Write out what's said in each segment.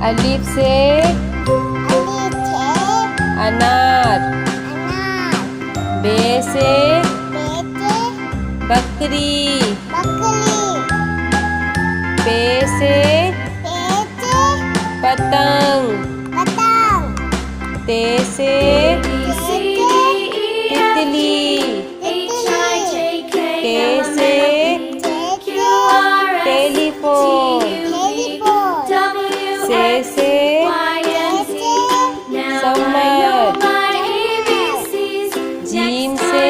अलिफ से अनार। बे से बकरी। पे से पतंग। ते से तितली। टे से टेलीफोन। से समर। जीम से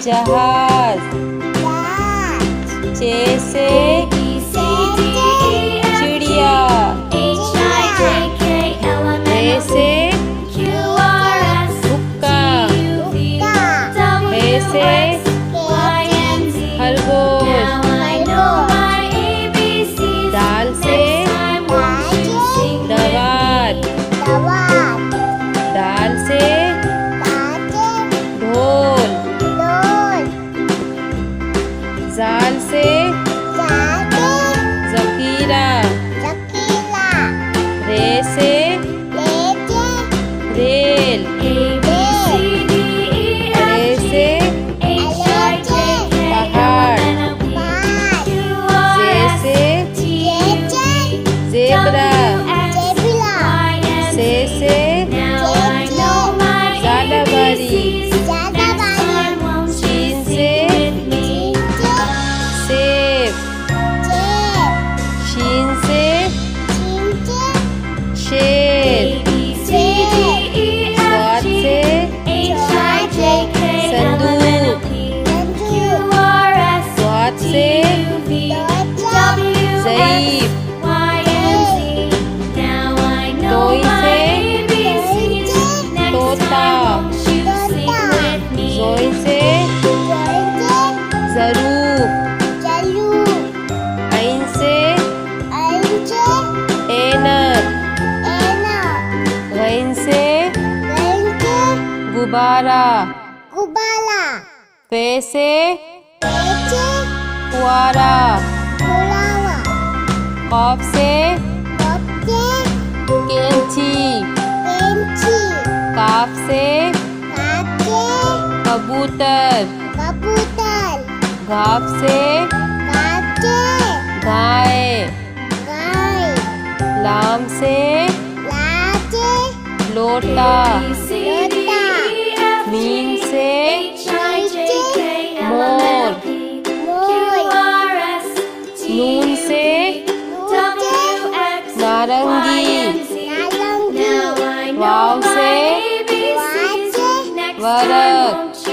जहाज। चे से चिड़िया। रे से हुक्का। हे से खरगोश। दाल से दवात। दाल से ढोल। जाल से ज़खीरा। रे से रेल। रे से पहाड़। जे से ज़ेब्रा। से ज़ालाबारी। शीन से सेब। शीन से शेर। स्वाद से संदूक। स्वाद से ज़ईफ़। तोई से तोता। ज़ोई से ज़रूफ। ऐन से ऐनक। गैन से गुब्बारा। फे से फुआरा। क़ाफ से कैंची। काफ से कबूतर। घाफ से गाय। लाम से लोटा। मीम से मोर। नून से नारंगी। वाव से वर्क।